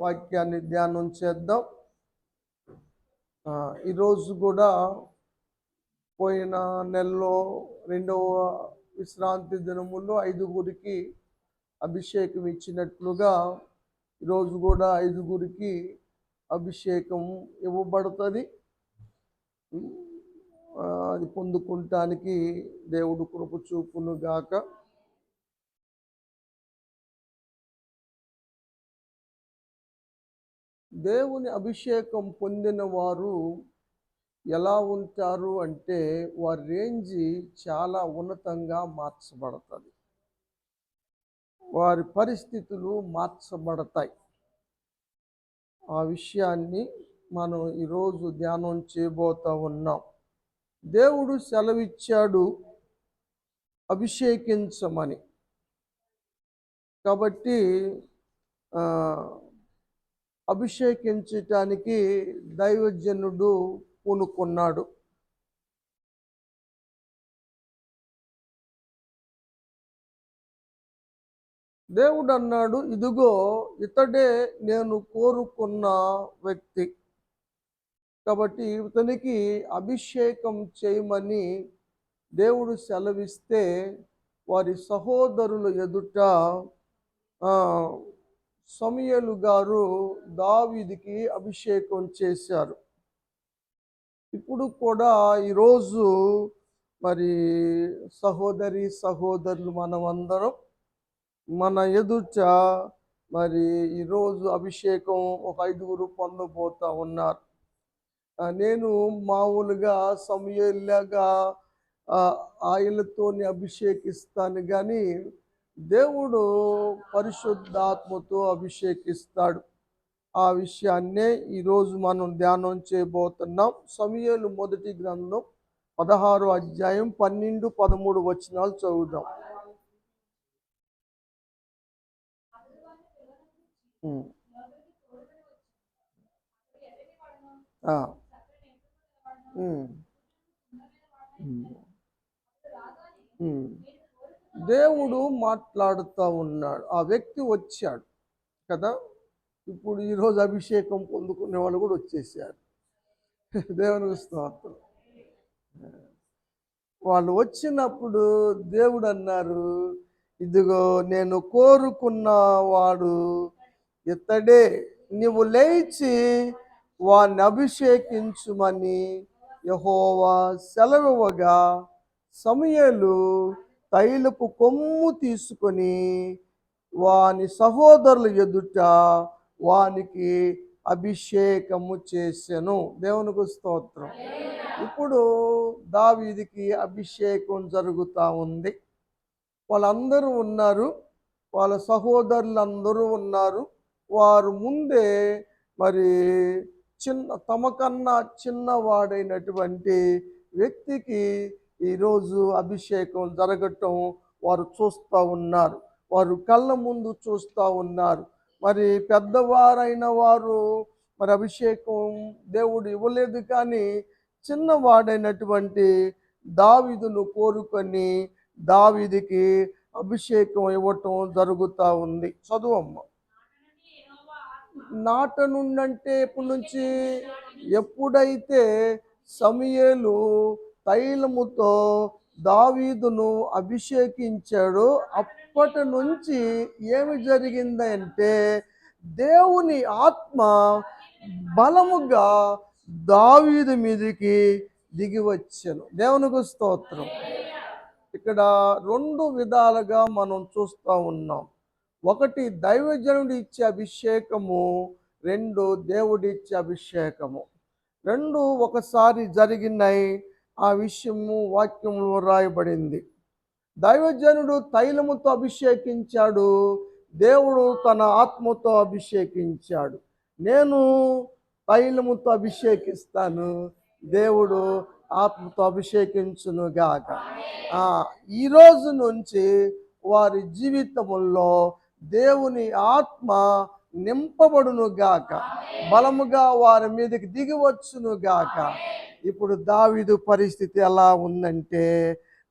వాక్యాన్ని ధ్యానం చేద్దాం. ఈరోజు కూడా పోయిన నెలలో 2వ విశ్రాంతి దినముల్లో 5గురికి అభిషేకం ఇచ్చినట్లుగా ఈరోజు కూడా 5గురికి అభిషేకం ఇవ్వబడుతుంది. అది పొందుకుంటానికి దేవుడు కృప చూపును గాక. దేవుని అభిషేకం పొందిన వారు ఎలా ఉంటారు అంటే వారి రేంజ్ చాలా ఉన్నతంగా మార్చబడుతుంది, వారి పరిస్థితులు మార్చబడతాయి. ఆ విషయాన్ని మనం ఈరోజు ధ్యానం చేయబోతా ఉన్నాం. దేవుడు సెలవిచ్చాడు అభిషేకించమని. కాబట్టి అభిషేకించటానికి దైవజనుడు పూనుకున్నాడు. దేవుడు అన్నాడు, ఇదిగో ఇతడే నేను కోరుకున్న వ్యక్తి. కాబట్టి ఇతనికి అభిషేకం చేయమని దేవుడు సెలవిస్తే వారి సహోదరుల ఎదుట సమూయేలు గారు దావీదుకి అభిషేకం చేశారు. ఇప్పుడు కూడా ఈరోజు మరి సహోదరులు మనమందరం మన ఎదుట మరి ఈరోజు అభిషేకం ఒక 5గురు పొందబోతా ఉన్నారు. నేను మామూలుగా సమూయేలులాగా ఆయనతోని అభిషేకిస్తాను, కానీ దేవుడు పరిశుద్ధాత్మతో అభిషేకిస్తాడు. ఆ విషయాన్నే ఈరోజు మనం ధ్యానం చేయబోతున్నాం. సమూయేలు మొదటి గ్రంథం 16వ అధ్యాయం 12, 13 వచనాలు చదువుదాం. దేవుడు మాట్లాడుతూ ఉన్నాడు. ఆ వ్యక్తి వచ్చాడు కదా. ఇప్పుడు ఈరోజు అభిషేకం పొందుకునే వాళ్ళు కూడా వచ్చేసారు. దేవునికి స్తోత్రం. వాళ్ళు వచ్చినప్పుడు దేవుడు అన్నారు, ఇదిగో నేను కోరుకున్నవాడు ఇతడే, నీవు లేచి వాణ్ణి అభిషేకించుమని యెహోవా సెలవివ్వగా సమూయేలు తైలపు కొమ్ము తీసుకొని వాని సహోదరుల ఎదుట వానికి అభిషేకము చేసెను. దేవునికి స్తోత్రం. ఇప్పుడు దావీదుకి అభిషేకం జరుగుతూ ఉంది. వాళ్ళందరూ ఉన్నారు, వాళ్ళ సహోదరులందరూ ఉన్నారు. వారు ముందే మరి తమకన్నా చిన్నవాడైనటువంటి వ్యక్తికి ఈరోజు అభిషేకం జరగటం వారు చూస్తూ ఉన్నారు. వారు కళ్ళ ముందు చూస్తూ ఉన్నారు. మరి పెద్దవారైన వారు మరి అభిషేకం దేవుడు ఇవ్వలేదు, కానీ చిన్నవాడైనటువంటి దావీదును కోరుకొని దావీదుకి అభిషేకం ఇవ్వటం జరుగుతూ ఉంది. చదువమ్మ. నాట నుండంటే ఎప్పటి నుంచి? ఎప్పుడైతే సమూయేలు తైలముతో దావీదును అభిషేకించాడో అప్పటి నుంచి ఏమి జరిగిందంటే దేవుని ఆత్మ బలముగా దావీదు మీదకి దిగి వచ్చాను. దేవునికి స్తోత్రం. ఇక్కడ 2 విధాలుగా మనం చూస్తూ ఉన్నాం. ఒకటి దైవజనుడు ఇచ్చే అభిషేకము, 2 దేవుడి ఇచ్చే అభిషేకము. 2 ఒకసారి జరిగినాయి. ఆ విషయము వాక్యంలో రాయబడింది. దైవజనుడు తైలముతో అభిషేకించాడు, దేవుడు తన ఆత్మతో అభిషేకించాడు. నేను తైలముతో అభిషేకిస్తాను, దేవుడు ఆత్మతో అభిషేకించును గాక. ఈ రోజు నుంచి వారి జీవితముల్లో దేవుని ఆత్మ నింపబడును గాక, బలముగా వారి మీదకి దిగి వచ్చును గాక. ఇప్పుడు దావీదు పరిస్థితి ఎలా ఉందంటే,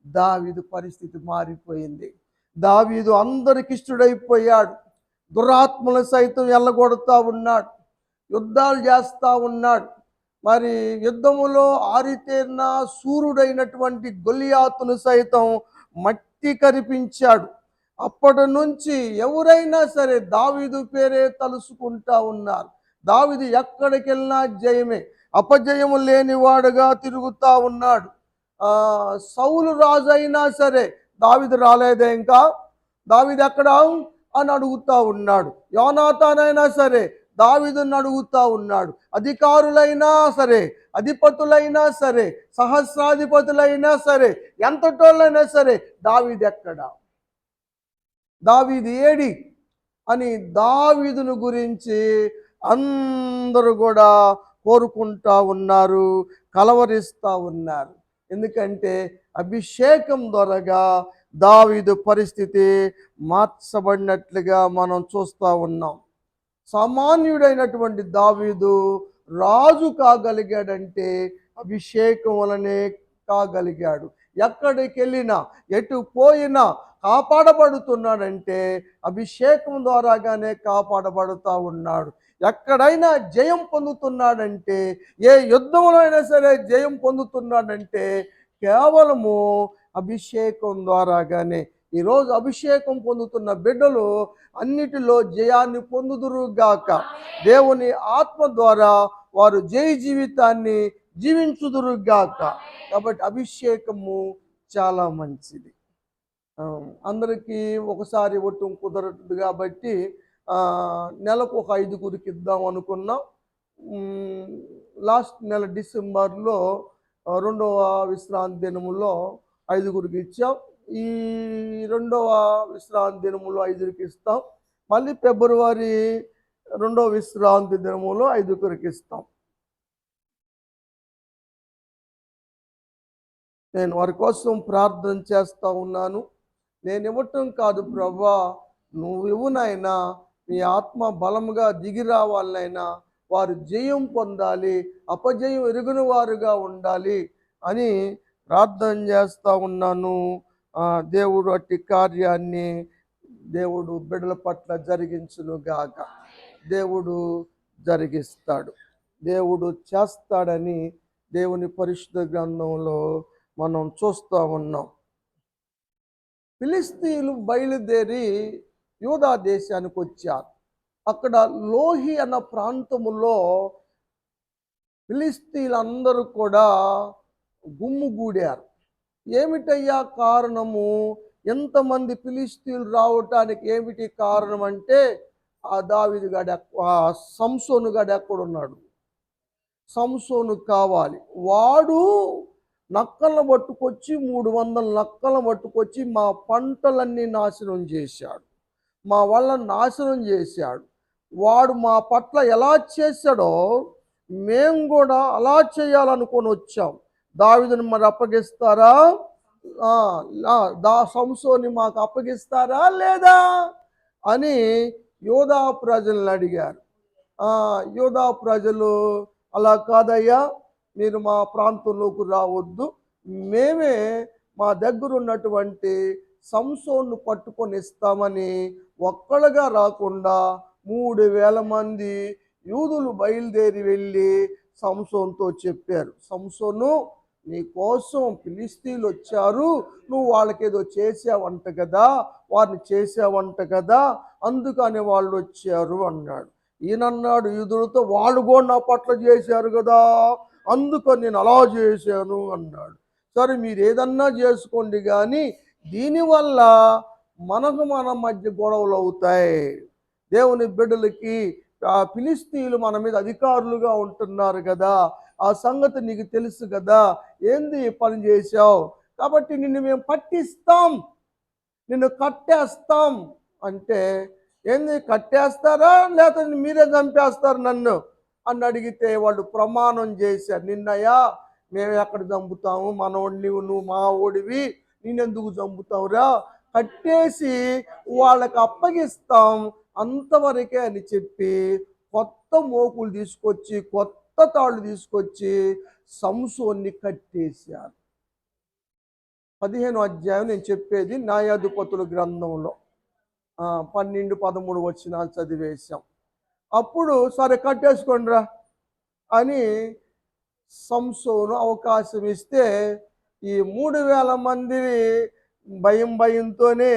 దావీదు పరిస్థితి మారిపోయింది. దావీదు అందరికి ఇష్టడైపోయాడు. దురాత్మలు సైతం ఎల్లగొడతా ఉన్నాడు, యుద్ధాలు చేస్తూ ఉన్నాడు. మరి యుద్ధములో ఆరితేరిన సూర్యుడైనటువంటి గొలియాతును సైతం మట్టి కరిపించాడు. అప్పటి నుంచి ఎవరైనా సరే దావీదు పేరే తలుసుకుంటా ఉన్నారు. దావీదు ఎక్కడికి వెళ్ళినా జయమే, అపజయము లేనివాడుగా తిరుగుతా ఉన్నాడు. సౌలు రాజు అయినా సరే దావీదు రాలేదే, ఇంకా దావీదు ఎక్కడ అని అడుగుతా ఉన్నాడు. యోనాతానైనా సరే దావీదుని అడుగుతా ఉన్నాడు. అధికారులైనా సరే, అధిపతులైనా సరే, సహస్రాధిపతులైనా సరే, ఎంతటోళ్ళైనా సరే దావీదు ఎక్కడ, దావీదు ఏడి అని దావీదును గురించి అందరూ కూడా కోరుకుంటా ఉన్నారు, కలవరిస్తూ ఉన్నారు. ఎందుకంటే అభిషేకం ద్వారాగా దావీదు పరిస్థితి మార్చబడినట్లుగా మనం చూస్తూ ఉన్నాం. సామాన్యుడైనటువంటి దావీదు రాజు కాగలిగాడంటే అభిషేకం వలనే కాగలిగాడు. ఎక్కడికి వెళ్ళినా, ఎటు పోయినా కాపాడబడుతున్నాడంటే అభిషేకం ద్వారాగానే కాపాడబడుతూ ఉన్నాడు. ఎక్కడైనా జయం పొందుతున్నాడంటే, ఏ యుద్ధంలో అయినా సరే జయం పొందుతున్నాడంటే కేవలము అభిషేకం ద్వారాగానే. ఈరోజు అభిషేకం పొందుతున్న బిడ్డలు అన్నిటిలో జయాన్ని పొందుదురుగాక. దేవుని ఆత్మ ద్వారా వారు జయ జీవితాన్ని జీవించుదురుగాక. కాబట్టి అభిషేకము చాలా మంచిది. అందరికీ ఒకసారి ఇవ్వటం కుదరదు కాబట్టి నెలకు ఒక 5గురికి ఇద్దాం అనుకున్నాం. లాస్ట్ నెల డిసెంబర్లో 2వ విశ్రాంతి దినములో 5గురికి ఇచ్చాం. ఈ 2వ విశ్రాంతి దినములో 5గురికి ఇస్తాం. మళ్ళీ ఫిబ్రవరి 2వ విశ్రాంతి దినములో 5గురికి ఇస్తాం. నేను వారి కోసం ప్రార్థన చేస్తూ ఉన్నాను. నేను ఇవ్వటం కాదు ప్రభువా, నువ్వు ఇవ్వునైనా, నీ ఆత్మ బలముగా దిగి రావాలనైనా, వారు జయం పొందాలి, అపజయం ఎరుగుని వారుగా ఉండాలి అని ప్రార్థన చేస్తూ ఉన్నాను. దేవుడు అట్టి కార్యాన్ని దేవుడు బిడ్డల పట్ల జరిగించునుగాక. దేవుడు జరిగిస్తాడు, దేవుడు చేస్తాడని దేవుని పరిశుద్ధ గ్రంథంలో మనం చూస్తూ ఉన్నాం. ఫిలిస్తీన్లు బయలుదేరి యూదా దేశానికి వచ్చారు. అక్కడ లోహి అన్న ప్రాంతములో ఫిలిస్తీన్లందరూ కూడా గుమ్ముగూడారు. ఏమిటయ్యా కారణము? ఎంతమంది ఫిలిస్తీన్లు రావటానికి ఏమిటి కారణం అంటే, ఆ దావీదు గాడు, సంసోను గాడు ఎక్కడున్నాడు? సంసోను కావాలి. వాడు నక్కలను పట్టుకొచ్చి 300 నక్కలను పట్టుకొచ్చి మా పంటలన్నీ నాశనం చేశాడు, మా వల్ల నాశనం చేశాడు. వాడు మా పట్ల ఎలా చేశాడో మేము కూడా అలా చేయాలనుకొని వచ్చాం. దావీదుని మరి అప్పగిస్తారా? సంసోని మాకు అప్పగిస్తారా లేదా అని యోధా ప్రజలను అడిగారు. యోధా ప్రజలు, అలా కాదయ్యా, మీరు మా ప్రాంతంలోకి రావద్దు, మేమే మా దగ్గర ఉన్నటువంటి సంసోన్ను పట్టుకొని ఇస్తామని ఒక్కళ్ళగా రాకుండా 3000 మంది యూదులు బయలుదేరి వెళ్ళి సంసోన్తో చెప్పారు, సంసోను, నీ కోసం ఫిలిస్తీన్లు వచ్చారు, నువ్వు వాళ్ళకేదో చేసావంట కదా, వారిని చేసావంట కదా, అందుకని వాళ్ళు వచ్చారు అన్నాడు. ఈయనన్నాడు యూదులతో, వాళ్ళు కూడా నా పట్ల చేశారు కదా, అందుకని నేను అలా చేశాను అన్నాడు. సరే, మీరు ఏదన్నా చేసుకోండి, కానీ దీనివల్ల మన మధ్య గొడవలు అవుతాయి. దేవుని బిడ్డలకి ఫిలిస్తీన్లు మన మీద అధికారులుగా ఉంటున్నారు కదా, ఆ సంగతి నీకు తెలుసు కదా, ఏంది పని చేశావు, కాబట్టి నిన్ను మేము పట్టిస్తాం, నిన్ను కట్టేస్తాం అంటే, ఏంది కట్టేస్తారా లేకపోతే మీరే చంపేస్తారు నన్ను అని అడిగితే వాళ్ళు ప్రమాణం చేశారు, నిన్నయ్యా మేము ఎక్కడ చంపుతాము, మనోడిని, నువ్వు మా ఓడివి, నేనెందుకు చంపుతావురా, కట్టేసి వాళ్ళకి అప్పగిస్తాం అంతవరకే అని చెప్పి కొత్త మోకులు తీసుకొచ్చి, కొత్త తాళ్ళు తీసుకొచ్చి సంసోన్ని కట్టేశారు. 15వ అధ్యాయం నేను చెప్పేది న్యాయాధిపతుల గ్రంథంలో. 12, 13 వచనాలు చదివేశాం. అప్పుడు సరే కట్టేసుకోండిరా అని సంసోను అవకాశం ఇస్తే ఈ 3000 మంది భయంతోనే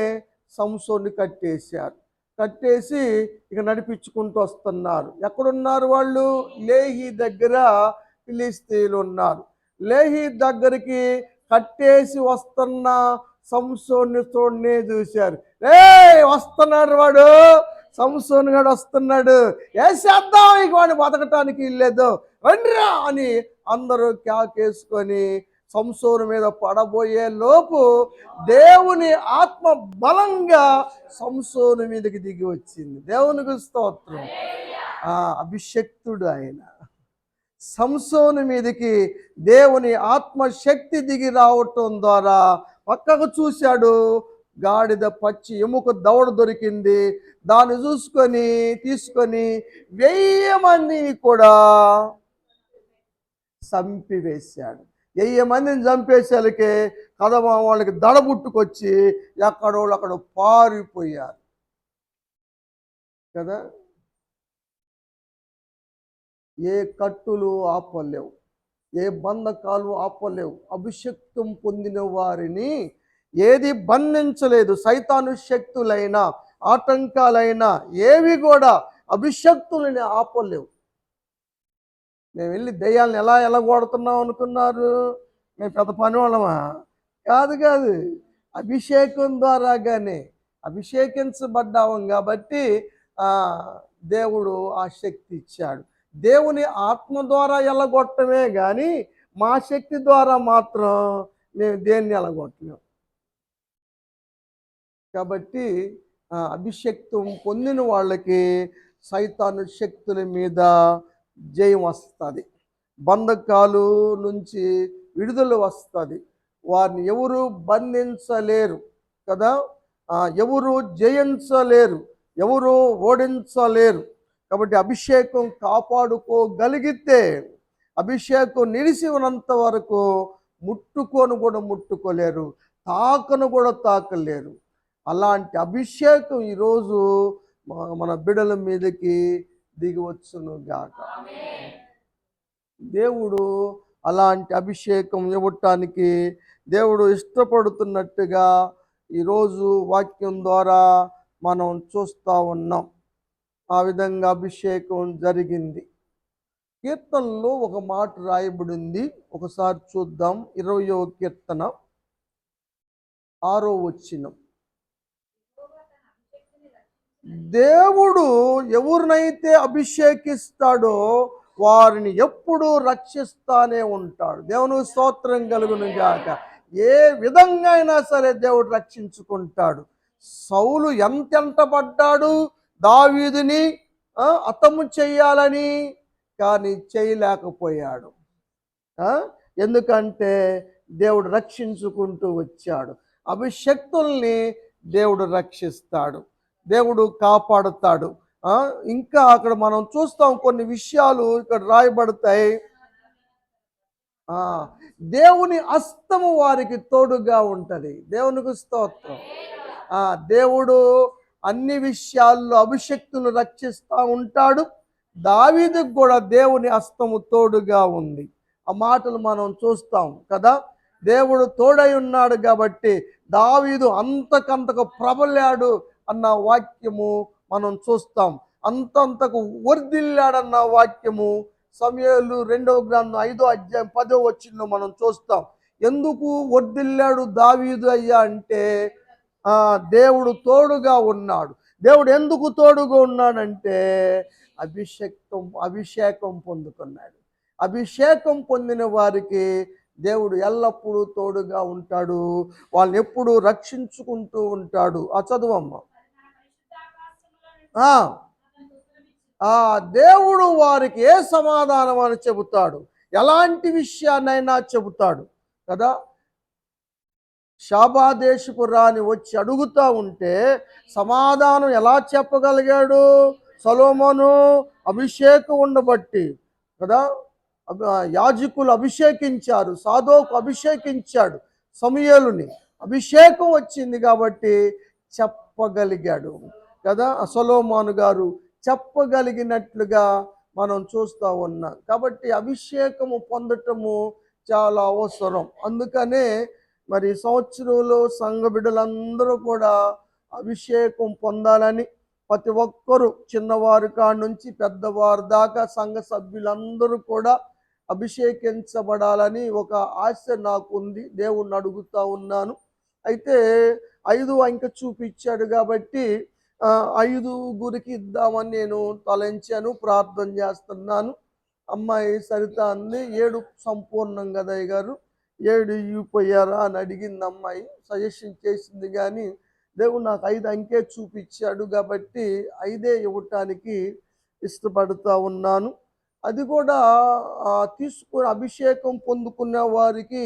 సంసోన్ని కట్టేశారు. కట్టేసి ఇక నడిపించుకుంటూ వస్తున్నారు. ఎక్కడున్నారు వాళ్ళు? లేహి దగ్గర ఫిలిష్తీయులు ఉన్నారు. లేహి దగ్గరికి కట్టేసి వస్తున్న సంసోన్ని చూశారు. వస్తున్నాడు వాడు, సంసోను గాడు వస్తున్నాడు, వేసేద్దాం ఇక వాడిని బతకటానికి ఇల్లేదు, రండిరా అని అందరూ కేకేసుకొని సంసోను మీద పడబోయే లోపు దేవుని ఆత్మ బలంగా సంసోను మీదకి దిగి వచ్చింది. దేవునికి స్తోత్రం. అభిషక్తుడు ఆయన. సంసోను మీదకి దేవుని ఆత్మశక్తి దిగి రావటం ద్వారా పక్కకు చూశాడు. గాడిద పచ్చి ఎముక దవడ దొరికింది. దాన్ని తీసుకొని 1000 మందిని కూడా చంపివేశాడు. 1000 మందిని చంపేసరికి కదమ వాళ్ళకి దడబుట్టుకొచ్చి ఎక్కడోళ్ళు అక్కడ పారిపోయారు కదా. ఏ కట్టులు ఆపలేవు, ఏ బంధకాలు ఆపలేవు. అభిషక్తం పొందిన వారిని ఏది బంధించలేదు. సైతాను శక్తులైనా ఆటంకాలైనా ఏవి కూడా అభిషక్తులని ఆపలేవు. మేము వెళ్ళి దెయ్యాలను ఎలా కొడుతున్నాం అనుకున్నారు? మేము పెద్ద పని వాళ్ళమా? కాదు. అభిషేకం ద్వారాగానే అభిషేకించబడ్డాం కాబట్టి దేవుడు ఆ శక్తి ఇచ్చాడు. దేవుని ఆత్మ ద్వారా ఎల్లగొట్టమే కానీ మా శక్తి ద్వారా మాత్రం మేము దేన్ని ఎల్లగొట్టలేం. కాబట్టి అభిషేకం పొందిన వాళ్ళకి సైతాను శక్తుల మీద జయం వస్తుంది, బంధకాలు నుంచి విడుదల వస్తుంది. వారిని ఎవరు బంధించలేరు కదా, ఎవరు జయించలేరు, ఎవరు ఓడించలేరు. కాబట్టి అభిషేకం కాపాడుకోగలిగితే, అభిషేకం నిలిచి ఉన్నంత వరకు ముట్టుకోలేరు, తాకలేరు. అలాంటి అభిషేకం ఈరోజు మన బిడ్డల మీదకి దిగి వచ్చును గాక. దేవుడు అలాంటి అభిషేకం ఇవ్వటానికి దేవుడు ఇష్టపడుతున్నట్టుగా ఈరోజు వాక్యం ద్వారా మనం చూస్తూ ఉన్నాం. ఆ విధంగా అభిషేకం జరిగింది. కీర్తనలో ఒక మాట రాయబడింది, ఒకసారి చూద్దాం. 20వ కీర్తన 6వ వచనం. దేవుడు ఎవరినైతే అభిషేకిస్తాడో వారిని ఎప్పుడూ రక్షిస్తానే ఉంటాడు. దేవునికి స్తోత్రం కలుగును గాక. ఏ విధంగా అయినా సరే దేవుడు రక్షించుకుంటాడు. సౌలు ఎంతెంట పడ్డాడు దావీదుని హతము చెయ్యాలని, కానీ చేయలేకపోయాడు. ఎందుకంటే దేవుడు రక్షించుకుంటూ వచ్చాడు. అభిషక్తుల్ని దేవుడు రక్షిస్తాడు, దేవుడు కాపాడుతాడు. ఇంకా అక్కడ మనం చూస్తాం, కొన్ని విషయాలు ఇక్కడ రాయబడతాయి. దేవుని హస్తము వారికి తోడుగా ఉంటది. దేవునికి స్తోత్రం. దేవుడు అన్ని విషయాల్లో అభిషక్తులు రక్షిస్తూ ఉంటాడు. దావీదుకు కూడా దేవుని హస్తము తోడుగా ఉంది. ఆ మాటలు మనం చూస్తాం కదా. దేవుడు తోడై ఉన్నాడు కాబట్టి దావీదు అంతకంతకు ప్రబలాడు అన్న వాక్యము మనం చూస్తాం. అంతంతకు వర్ధిల్లాడన్న వాక్యము సమూయేలు 2వ గ్రంథం 5వ అధ్యాయం 10వ వచనంలో మనం చూస్తాం. ఎందుకు వర్ధిల్లాడు దావీదు అయ్యా అంటే దేవుడు తోడుగా ఉన్నాడు. దేవుడు ఎందుకు తోడుగా ఉన్నాడంటే అభిషేకం పొందుకున్నాడు. అభిషేకం పొందిన వారికి దేవుడు ఎల్లప్పుడూ తోడుగా ఉంటాడు, వాళ్ళని ఎప్పుడూ రక్షించుకుంటూ ఉంటాడు. చదువమ్మ. దేవుడు వారికి ఏ సమాధానం అని చెబుతాడు, ఎలాంటి విషయాన్నైనా చెబుతాడు కదా. శాబాదేశపు రాణి వచ్చి అడుగుతూ ఉంటే సమాధానం ఎలా చెప్పగలిగాడు? సొలొమోను అభిషేకం ఉండబట్టి కదా. యాజకులు అభిషేకించారు, సాదోకు అభిషేకించాడు, సమూయేలుని అభిషేకం వచ్చింది కాబట్టి చెప్పగలిగాడు కదా. సొలొమోను గారు చెప్పగలిగినట్లుగా మనం చూస్తూ ఉన్నాం. కాబట్టి అభిషేకము పొందటము చాలా అవసరం. అందుకనే మరి సంవత్సరంలో సంఘ బిడ్డలందరూ కూడా అభిషేకం పొందాలని ప్రతి ఒక్కరూ చిన్నవారి కాడి నుంచి పెద్దవారి దాకా సంఘ సభ్యులందరూ కూడా అభిషేకించబడాలని ఒక ఆశ నాకు ఉంది. దేవుణ్ణి అడుగుతా ఉన్నాను. అయితే 5 అంకె చూపించాడు కాబట్టి 5గురికి ఇద్దామని నేను తలంచాను, ప్రార్థన చేస్తున్నాను. అమ్మాయి సరిత అంది 7 సంపూర్ణం కదా అయ్య గారు, 7 ఇవ్వపోయారా అని అడిగింది అమ్మాయి. సజెషన్ చేసింది కానీ దేవుడు నాకు 5 అంకె చూపించాడు కాబట్టి 5 ఇవ్వటానికి ఇష్టపడుతూ ఉన్నాను. అది కూడా తీసుకుని అభిషేకం పొందుకునే వారికి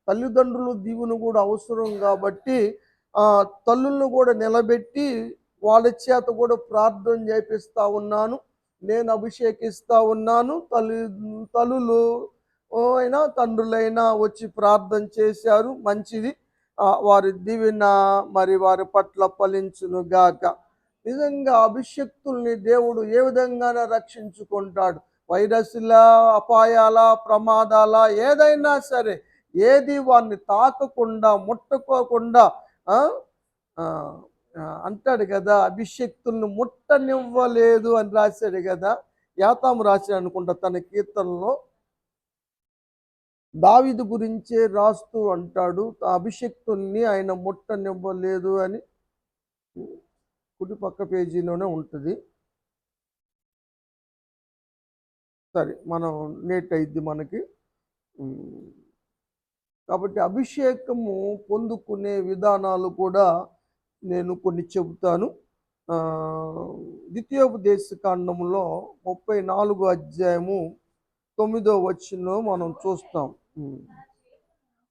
తల్లిదండ్రులు దీవెన కూడా అవసరం కాబట్టి తల్లులను కూడా నిలబెట్టి వాళ్ళ చేత కూడా ప్రార్థన చేపిస్తూ ఉన్నాను. నేను అభిషేకిస్తూ ఉన్నాను. తల్లులు అయినా తండ్రులైనా వచ్చి ప్రార్థన చేశారు, మంచిది. వారి దీవెన మరి వారి పట్ల ఫలించును గాక. నిజంగా అభిషక్తుల్ని దేవుడు ఏ విధంగానే రక్షించుకుంటాడు. వైరస్ల, అపాయాల, ప్రమాదాల ఏదైనా సరే ఏది వారిని తాకకుండా ముట్టుకోకుండా అంటాడు కదా, అభిషక్తుల్ని ముట్టనివ్వలేదు అని రాశాడు కదా. యాతాము రాశాడు అనుకుంటా తన కీర్తనలో. దావీదు గురించే రాస్తూ అంటాడు, అభిషక్తుల్ని ఆయన ముట్టనివ్వలేదు అని. కుడి పక్క పేజీలోనే ఉంటుంది. సరే, మనం నేట్ అయింది మనకి. కాబట్టి అభిషేకము పొందుకునే విధానాలు కూడా నేను కొన్ని చెబుతాను. ద్వితీయోపదేశ కాండంలో 34 అధ్యాయము 9వ వచనంలో మనం చూస్తాం.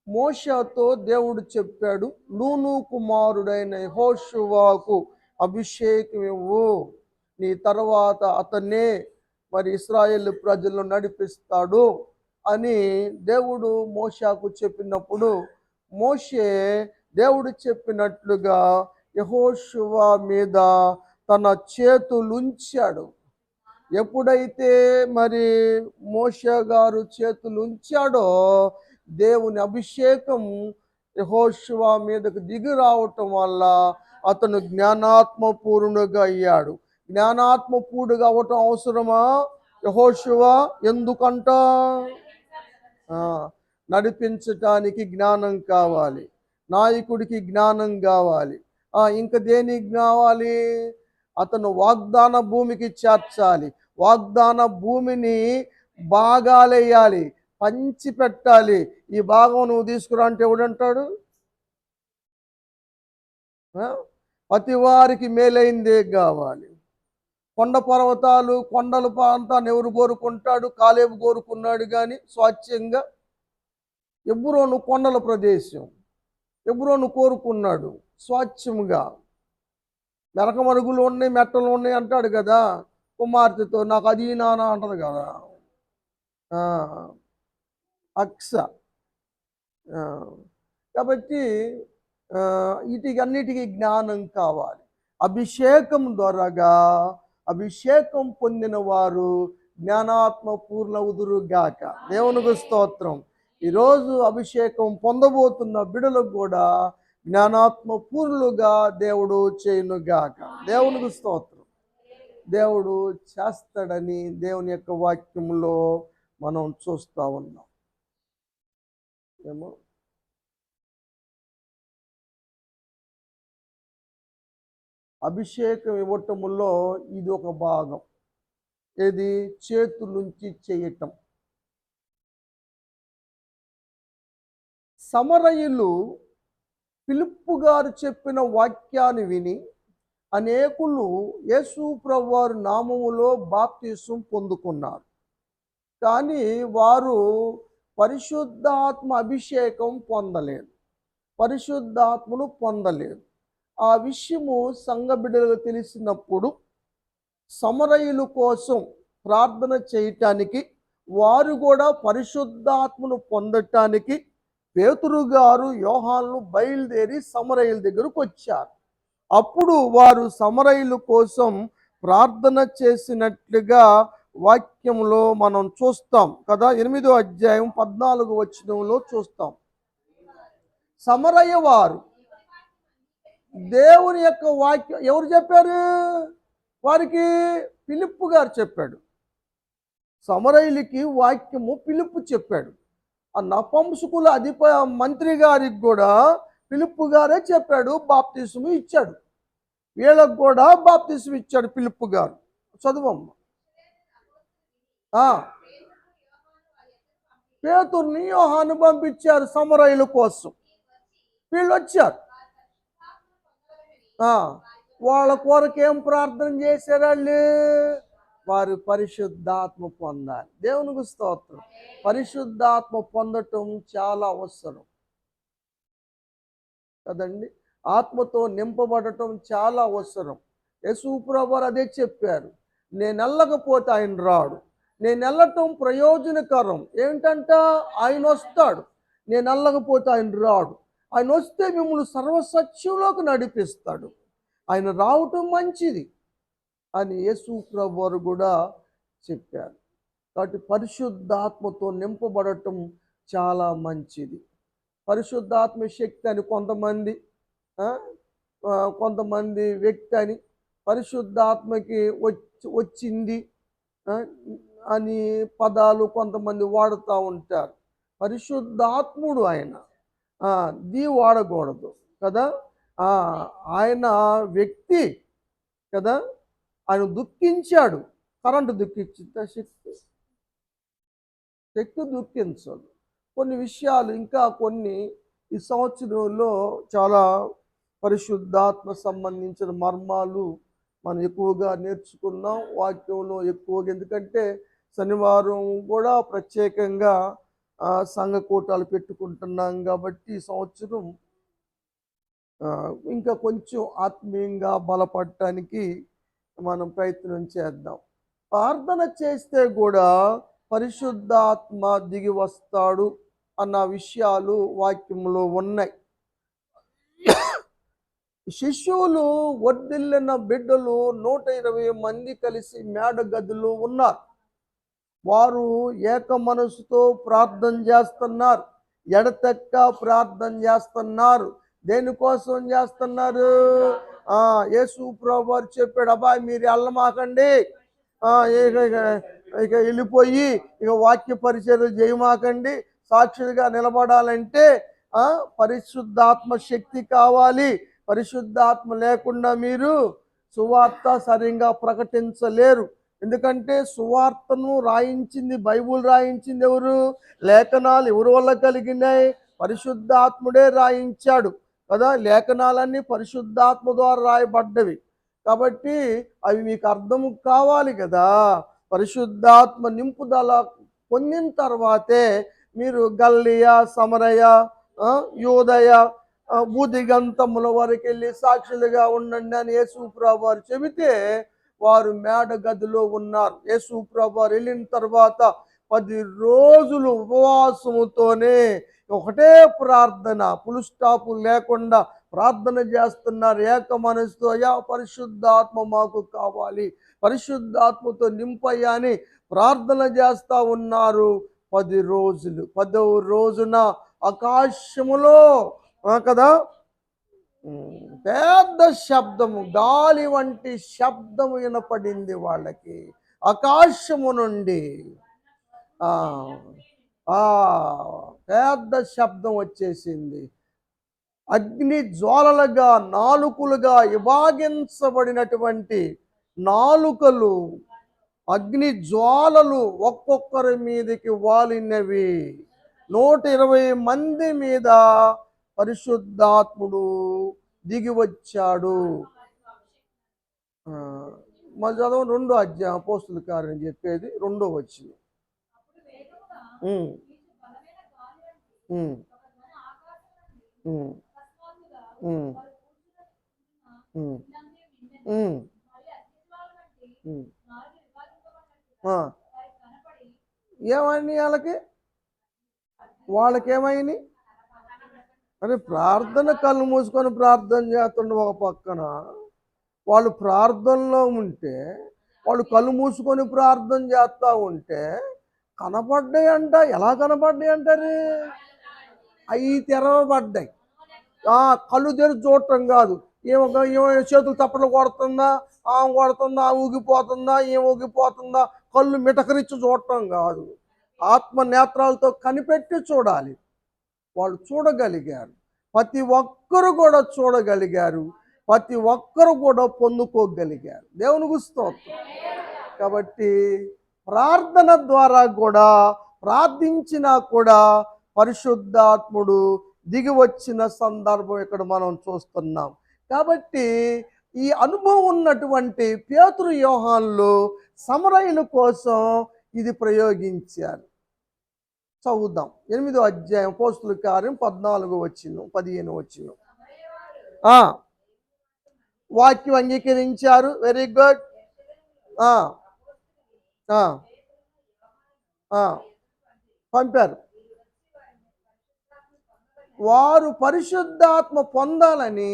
మోషేతో దేవుడు చెప్పాడు, నూను కుమారుడైన యెహోషువకు అభిషేకం ఇవ్వు, నీ తర్వాత అతన్నే మరి ఇశ్రాయేలు ప్రజలను నడిపిస్తాడు అని దేవుడు మోషేకు చెప్పినప్పుడు మోషే దేవుడు చెప్పినట్లుగా యెహోషువ మీద తన చేతులుంచాడు. ఎప్పుడైతే మరి మోషే గారు చేతులుంచాడో దేవుని అభిషేకం యెహోషువ మీదకు దిగి రావటం వల్ల అతను జ్ఞానాత్మపూర్ణుడుగా అయ్యాడు. జ్ఞానాత్మపూర్ణుడుగా అవ్వటం అవసరమా యెహోషువ? ఎందుకంట నడిపించటానికి జ్ఞానం కావాలి, నాయకుడికి జ్ఞానం కావాలి. ఇంకా దేనికి కావాలి? అతను వాగ్దాన భూమికి చేర్చాలి, వాగ్దాన భూమిని భాగాలేయాలి, పంచి పెట్టాలి. ఈ భాగం నువ్వు తీసుకురా అంటే ఎవడంటాడు? ప్రతి వారికి మేలైందే కావాలి. కొండ పర్వతాలు, కొండల ప్రాంతాన్ని ఎవరు కోరుకుంటాడు? కాలేబు కోరుకున్నాడు కానీ స్వాచ్ఛంగా. హెబ్రోను కొండల ప్రదేశం, హెబ్రోను కోరుకున్నాడు స్వాచ్ఛముగా. మెరకమరుగులు ఉన్నాయి, మెట్టలు ఉన్నాయి అంటాడు కదా కుమార్తెతో, నాకు అది నానా అంటది కదా అక్స. కాబట్టి వీటికన్నిటికీ జ్ఞానం కావాలి. అభిషేకం ద్వారాగా అభిషేకం పొందిన వారు జ్ఞానాత్మ పూర్ణవుదురుగాక. దేవునికి స్తోత్రం. ఈరోజు అభిషేకం పొందబోతున్న బిడ్డలకు కూడా జ్ఞానాత్మ పూర్ణులుగా దేవుడు చేయునుగాక. దేవునికి స్తోత్రం. దేవుడు చేస్తాడని దేవుని యొక్క వాక్యంలో మనం చూస్తూ ఉన్నాం. ఏమో అభిషేకం ఇవ్వటములో ఇది ఒక భాగం. ఏది? చేతులుంచి చేయటం. సమరయులు ఫిలిప్పు గారు చెప్పిన వాక్యాన్ని విని అనేకులు యేసు ప్రభువారి నామములో బాప్తిసం పొందుకున్నారు. కానీ వారు పరిశుద్ధాత్మ అభిషేకం పొందలేదు, పరిశుద్ధాత్మను పొందలేదు. ఆ విషయము సంఘ బిడ్డలకు తెలిసినప్పుడు సమరయుల కోసం ప్రార్థన చేయటానికి, వారు కూడా పరిశుద్ధాత్మను పొందటానికి పేతురు గారు యోహాను బయలుదేరి సమరయుల దగ్గరకు వచ్చారు. అప్పుడు వారు సమరయుల కోసం ప్రార్థన చేసినట్లుగా వాక్యంలో మనం చూస్తాం కదా. 8వ అధ్యాయం 14వ వచనంలో చూస్తాం. సమరయ వారు దేవుని యొక్క వాక్యం ఎవరు చెప్పారు వారికి? ఫిలిప్పు గారు చెప్పాడు. సమరయులకి వాక్యము ఫిలిప్పు చెప్పాడు. ఆ నపంసకుల మంత్రి గారికి కూడా ఫిలిప్పు గారే చెప్పాడు, బాప్తిస్ము ఇచ్చాడు. వీళ్ళకు కూడా బాప్తిస్ము ఇచ్చాడు ఫిలిప్పు గారు. చదువమ్మ. పేతుర్ని యోహాను పంపించారు సమరయుల కోసం. వీళ్ళు వచ్చారు. వాళ్ళ కొరకు ఏం ప్రార్థన చేశారు వాళ్ళు? వారు పరిశుద్ధాత్మ పొందాలి. దేవునికి స్తోత్రం. పరిశుద్ధాత్మ పొందటం చాలా అవసరం కదండి. ఆత్మతో నింపబడటం చాలా అవసరం. యేసు ప్రభువు అదే చెప్పారు, నేను వెళ్ళకపోతే ఆయన రాడు, నేను వెళ్ళటం ప్రయోజనకరం. ఏంటంట? ఆయన వస్తాడు, నేను వెళ్ళకపోతే ఆయన రాడు. ఆయన వస్తే మిమ్మల్ని సర్వసత్యంలోకి నడిపిస్తాడు. ఆయన రావటం మంచిది అని యేసు ప్రభువు కూడా చెప్పారు. కాబట్టి పరిశుద్ధాత్మతో నింపబడటం చాలా మంచిది. పరిశుద్ధాత్మ శక్తి అని కొంతమంది వ్యక్తి అని, పరిశుద్ధాత్మకి వచ్చింది అని పదాలు కొంతమంది వాడుతూ ఉంటారు. పరిశుద్ధాత్ముడు ఆయన వాడకూడదు కదా. ఆయన వ్యక్తి కదా. ఆయన దుఃఖించాడు. కరెంటు దుఃఖించిందా? శక్తి దుఃఖించదు. కొన్ని విషయాలు ఇంకా కొన్ని ఈ సంవత్సరంలో చాలా పరిశుద్ధాత్మ సంబంధించిన మర్మాలు మనం ఎక్కువగా నేర్చుకున్నాం వాక్యంలో ఎక్కువగా. ఎందుకంటే శనివారం కూడా ప్రత్యేకంగా సంఘ కూటాలు పెట్టుకుంటున్నాం కాబట్టి ఈ సంవత్సరం ఇంకా కొంచెం ఆత్మీయంగా బలపడటానికి మనం ప్రయత్నం చేద్దాం. ప్రార్థన చేస్తే కూడా పరిశుద్ధాత్మ దిగి వస్తాడు అన్న విషయాలు వాక్యంలో ఉన్నాయి. శిష్యులు వర్ధిల్లిన బిడ్డలు 120 మంది కలిసి మేడ గదిలో ఉన్నారు. వారు ఏక మనసుతో ప్రార్థన చేస్తున్నారు, ఎడతెక్క ప్రార్థన చేస్తున్నారు. దేనికోసం చేస్తున్నారు? యేసు ప్రభువు చెప్పాడు, అబ్బాయి మీరు వెళ్ళమాకండి, ఇక వెళ్ళిపోయి ఇక వాక్య పరిచర్యలు చేయమాకండి. సాక్షులుగా నిలబడాలంటే పరిశుద్ధాత్మ శక్తి కావాలి. పరిశుద్ధాత్మ లేకుండా మీరు సువార్త సరిగా ప్రకటించలేరు. ఎందుకంటే సువార్తను రాయించింది, బైబుల్ రాయించింది ఎవరు? లేఖనాలు ఎవరి వల్ల కలిగినాయి? పరిశుద్ధాత్ముడే రాయించాడు కదా. లేఖనాలన్నీ పరిశుద్ధాత్మ ద్వారా రాయబడ్డవి కాబట్టి అవి మీకు అర్థం కావాలి కదా. పరిశుద్ధాత్మ నింపుదల పొందిన తర్వాతే మీరు గల్లియ, సమరయ, యోదయ, భూదిగంతముల వరకు వెళ్ళి సాక్షులుగా ఉండండి అని యేసు ప్రభువు వారు చెబితే వారు మేడ గదిలో ఉన్నారు. యేసు ప్రభువు వారు వెళ్ళిన తర్వాత 10 రోజులు ఉపవాసముతోనే ఒకటే ప్రార్థన, ఫుల్ స్టాప్ లేకుండా ప్రార్థన చేస్తున్నారు ఏక మనసుతో. అయ్యా పరిశుద్ధాత్మ మాకు కావాలి, పరిశుద్ధాత్మతో నింపయ్యా అని ప్రార్థన చేస్తూ ఉన్నారు 10 రోజులు. 10వ రోజున ఆకాశములో కదా పెద్ద శబ్దము, గాలి వంటి శబ్దము వినపడింది వాళ్ళకి. ఆకాశము నుండి పెద్ద శబ్దం వచ్చేసింది. అగ్ని జ్వాలలుగా, నాలుకలుగా విభాగించబడినటువంటి నాలుకలు, అగ్ని జ్వాలలు ఒక్కొక్కరి మీదకి వాలినవి. 120 మంది మీద పరిశుద్ధాత్ముడు దిగి వచ్చాడు. మన చదవం 2వ అధ్యాయం అపోస్తుల కార్యం చెప్పేది 2వ వచనం. ఏమని వాళ్ళకేమైంది? అని ప్రార్థన కళ్ళు మూసుకొని ప్రార్థన చేస్తుండే ఒక పక్కన, వాళ్ళు ప్రార్థనలో ఉంటే, వాళ్ళు కళ్ళు మూసుకొని ప్రార్థన చేస్తూ ఉంటే కనపడ్డాయంట. ఎలా కనపడ్డాయి అంటారు? అవి తెరవబడ్డాయి. కళ్ళు తెరిచి చూడటం కాదు. ఏమో చేతులు తప్పట్లు కొడుతుందా, ఆమె కొడుతుందా, ఊగిపోతుందా, ఏం ఊగిపోతుందా, కళ్ళు మిటకరించి చూడటం కాదు. ఆత్మ నేత్రాలతో కనిపెట్టి చూడాలి. వాళ్ళు చూడగలిగారు. ప్రతి ఒక్కరు కూడా చూడగలిగారు. ప్రతి ఒక్కరు కూడా పొందుకోగలిగారు. దేవునికి స్తోత్రం. కాబట్టి ప్రార్థన ద్వారా కూడా ప్రార్థించినా కూడా పరిశుద్ధాత్ముడు దిగి వచ్చిన సందర్భం ఇక్కడ మనం చూస్తున్నాం. కాబట్టి ఈ అనుభవం ఉన్నటువంటి పేతురు యోహానులు సమరయుల కోసం ఇది ప్రయోగించారు. చదువుదాం. 8వ అధ్యాయం అపోస్తలుల కార్యం 14 వచనం 15 వచనం. వాక్యం అంగీకరించారు. Very good. పంపారు. వారు పరిశుద్ధాత్మ పొందాలని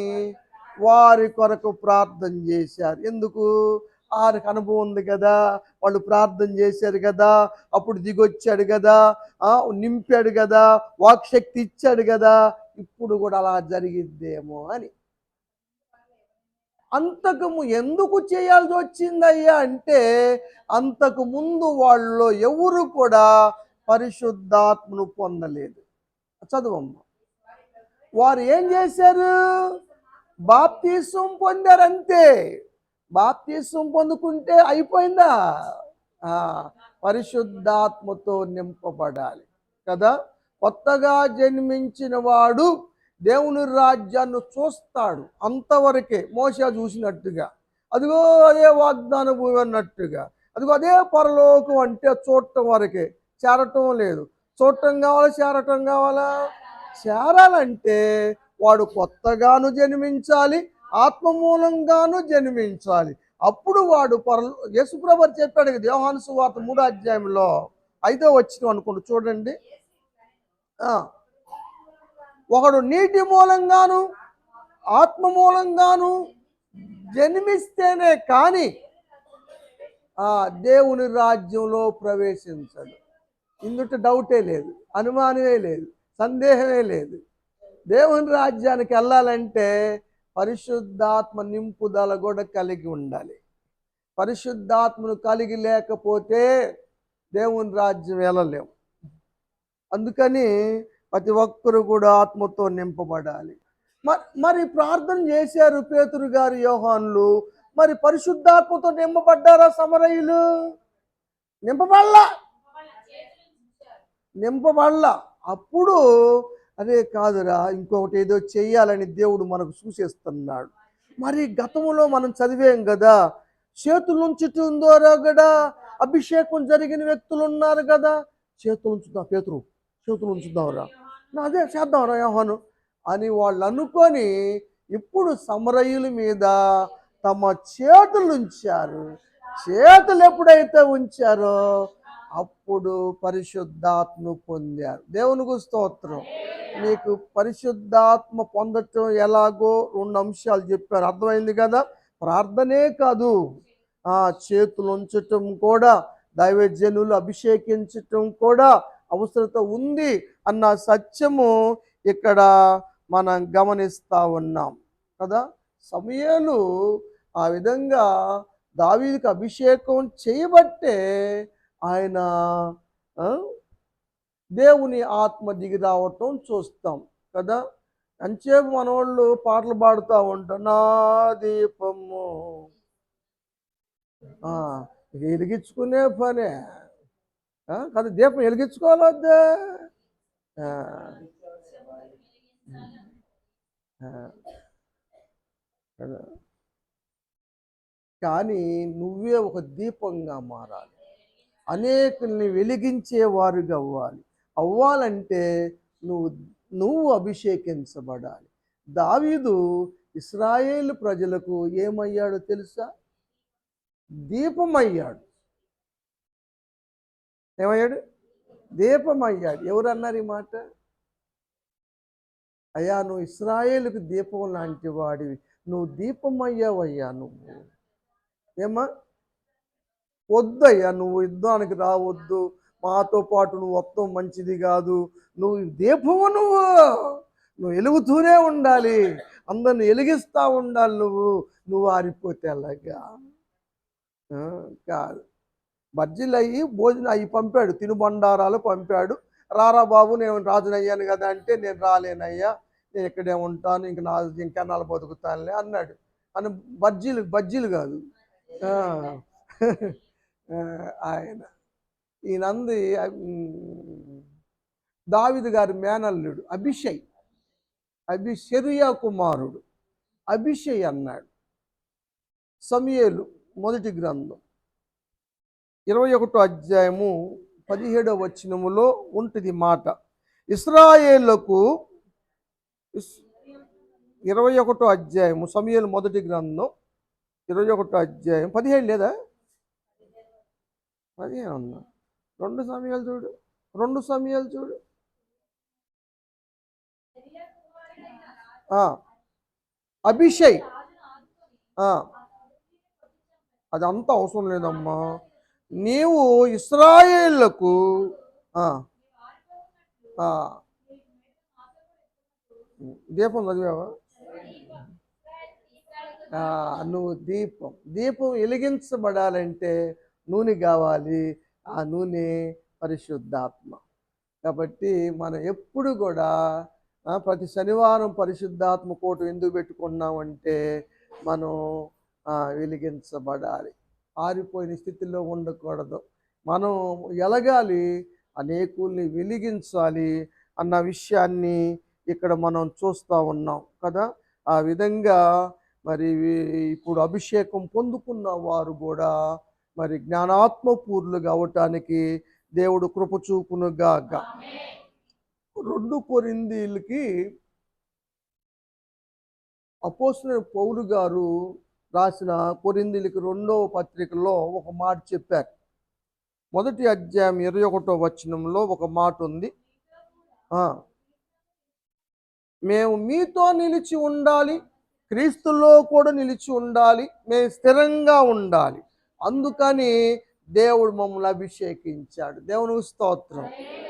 వారి కొరకు ప్రార్థన చేశారు. ఎందుకు? వారికి అనుభవం ఉంది కదా, వాళ్ళు ప్రార్థన చేశారు కదా, అప్పుడు దిగొచ్చాడు కదా, నింపాడు కదా, వాక్శక్తి ఇచ్చాడు కదా, ఇప్పుడు కూడా అలా జరిగిద్దేమో అని. అంతకు ఎందుకు చేయాల్సి వచ్చిందయ్యా అంటే, అంతకు ముందు వాళ్ళలో ఎవరు కూడా పరిశుద్ధాత్మను పొందలేదు. చదువమ్మ. వారు ఏం చేశారు? బాప్తీసం పొందారంతే. బాప్తీసం పొందుకుంటే అయిపోయిందా? పరిశుద్ధాత్మతో నింపబడాలి కదా. కొత్తగా జన్మించిన వాడు దేవుని రాజ్యాన్ని చూస్తాడు. అంతవరకే మోషే చూసినట్టుగా, అదిగో అదే వాగ్దాన భూమి అన్నట్టుగా, అదిగో అదే పరలోకం అంటే చూడటం వరకే, చేరటం లేదు. చూడటం కావాలా, చేరటం కావాలా? చేరాలంటే వాడు కొత్తగాను జన్మించాలి, ఆత్మ మూలంగాను జన్మించాలి. అప్పుడు వాడు యేసుప్రభు చెప్పాడు కదా, యోహాను సువార్త 3వ అధ్యాయంలో 5వ వచనం అనుకోండి, చూడండి. ఒకడు నీటి మూలంగాను ఆత్మ మూలంగాను జన్మిస్తేనే కానీ దేవుని రాజ్యంలో ప్రవేశించడు. ఇందుట డౌటే లేదు, అనుమానమే లేదు, సందేహమే లేదు. దేవుని రాజ్యానికి వెళ్ళాలంటే పరిశుద్ధాత్మ నింపుదల కూడా కలిగి ఉండాలి. పరిశుద్ధాత్మను కలిగి లేకపోతే దేవుని రాజ్యం వెళ్ళలేము. అందుకని ప్రతి ఒక్కరు కూడా ఆత్మతో నింపబడాలి. మరి ప్రార్థన చేశారు పేతురు గారు, యోహానులు. మరి పరిశుద్ధాత్మతో నింపబడ్డారా సమరయులు? నింపబడలా. అప్పుడు అదే కాదురా, ఇంకొకటి ఏదో చెయ్యాలని దేవుడు మనకు సూచిస్తున్నాడు. మరి గతంలో మనం చదివాం కదా, చేతులు ఉంచటం ద్వారా కూడా అభిషేకం జరిగిన వ్యక్తులు ఉన్నారు కదా. చేతులు ఉంచుదాం పేతురు, చేతులు ఉంచుదాంరా, అదే చేద్దాంరా యోహాను అని వాళ్ళు అనుకొని ఇప్పుడు సమరయుల మీద తమ చేతులు ఉంచారు. చేతులు ఎప్పుడైతే ఉంచారో అప్పుడు పరిశుద్ధాత్మ పొందారు. దేవునికి స్తోత్రం. మీకు పరిశుద్ధాత్మ పొందటం ఎలాగో 2 అంశాలు చెప్పారు. అర్థమైంది కదా. ప్రార్థనే కాదు, చేతులు ఉంచటం కూడా, దైవజనులు అభిషేకించటం కూడా అవసరత ఉంది అన్న సత్యము ఇక్కడ మనం గమనిస్తూ ఉన్నాం కదా. సమూయేలు ఆ విధంగా దావీదుకు అభిషేకం చేయబట్టే ఆయన దేవుని ఆత్మ దిగి రావటం చూస్తాం కదా. అంచేపు మనవాళ్ళు పాటలు పాడుతూ ఉంటారు, నా దీపము వెలిగించుకునే పనే కదా. దీపం వెలిగించుకోవాలొద్దా? కానీ నువ్వే ఒక దీపంగా మారాలి, అనేకుల్ని వెలిగించేవారుగా అవ్వాలంటే నువ్వు అభిషేకించబడాలి. దావీదు ఇశ్రాయేలు ప్రజలకు ఏమయ్యాడో తెలుసా? దీపమయ్యాడు. ఏమయ్యాడు? దీపమయ్యాడు. ఎవరన్నారు ఈ మాట? అయ్యా నువ్వు ఇశ్రాయేలుకు దీపం లాంటి వాడివి, నువ్వు దీపమయ్యావయ్యా నువ్వు. ఏమా, వద్దయ్యా నువ్వు యుద్ధానికి రావద్దు, మాతో పాటు నువ్వు వస్తాం మంచిది కాదు, నువ్వు దీపము, నువ్వు వెలుగుతూనే ఉండాలి, అందరిని వెలిగిస్తూ ఉండాలి, నువ్వు ఆరిపోతే అలాగా కాదు. బజ్జీలు అయ్యి భోజనం అయ్యి పంపాడు, తినుబండారాలు పంపాడు. రారా బాబు, నేను రాజునయ్యాను కదా అంటే, నేను రాలేనయ్యా, నేను ఇక్కడే ఉంటాను, ఇంకా నాలుగు బతుకుతానులే అన్నాడు. అని బజ్జీలు కాదు ఆయన ఈయనంది దావీదు గారి మేనల్లుడు అబిషెరుయా కుమారుడు అభిషై అన్నాడు. సమూయేలు మొదటి గ్రంథం 21వ అధ్యాయము 17వ వచనములో ఉంటుంది మాట. ఇశ్రాయేలుకు 21వ అధ్యాయము సమూయేలు మొదటి గ్రంథం 21వ అధ్యాయం 17 లేదా 15 ఉన్నా. 2 సమూయేలు చూడు అభిషై. అదంతా అవసరం లేదమ్మా. నీవు ఇశ్రాయేలుకు దీపం చదివావా? నువ్వు దీపం వెలిగించబడాలంటే నూనె కావాలి. ఆ నూనె పరిశుద్ధాత్మ. కాబట్టి మనం ఎప్పుడు కూడా ప్రతి శనివారం పరిశుద్ధాత్మ కోట ఎందుకు పెట్టుకున్నామంటే మనం వెలిగించబడాలి, ఆరిపోయిన స్థితిలో ఉండకూడదు, మనం ఎలగాలి, అనేకుల్ని వెలిగించాలి అన్న విషయాన్ని ఇక్కడ మనం చూస్తూ ఉన్నాం కదా. ఆ విధంగా మరి ఇప్పుడు అభిషేకం పొందుకున్న వారు కూడా మరి జ్ఞానాత్మపూర్లుగా అవటానికి దేవుడు కృప చూపునుగాక. 2 కొరింథీయులకి అపోస్తలుడైన పౌలు గారు రాసిన కొరింథీయులకి 2వ పత్రికలో ఒక మాట చెప్పారు. మొదటి అధ్యాయం 21వ వచనంలో ఒక మాట ఉంది. మేము మీతో నిలిచి ఉండాలి, క్రీస్తులో కూడా నిలిచి ఉండాలి, మేము స్థిరంగా ఉండాలి, అందుకని దేవుడు మమ్మల్ని అభిషేకించాడు. దేవునికి స్తోత్రం.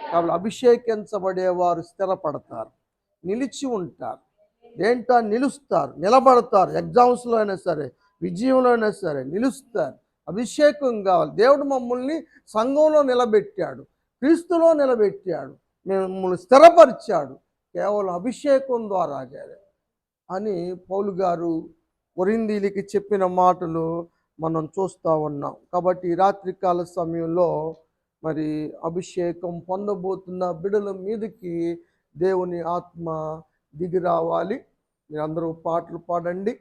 కాబట్టి అభిషేకించబడేవారు స్థిరపడతారు, నిలిచి ఉంటారు, ఏంటో నిలుస్తారు, నిలబడతారు. ఎగ్జామ్స్లో అయినా సరే, విజయంలో అయినా సరే నిలుస్తారు. అభిషేకం కావాలి. దేవుడు మమ్మల్ని సంఘంలో నిలబెట్టాడు, క్రీస్తులో నిలబెట్టాడు, మమ్మల్ని స్థిరపరిచాడు కేవలం అభిషేకం ద్వారా అని పౌలు గారు కొరింథీయులకి చెప్పిన మాటలు మనం చూస్తూ ఉన్నాం. కాబట్టి రాత్రికాల సమయంలో మరి అభిషేకం పొందబోతున్న బిడ్డల మీదకి దేవుని ఆత్మ దిగి రావాలి. మీరందరూ పాటలు పాడండి.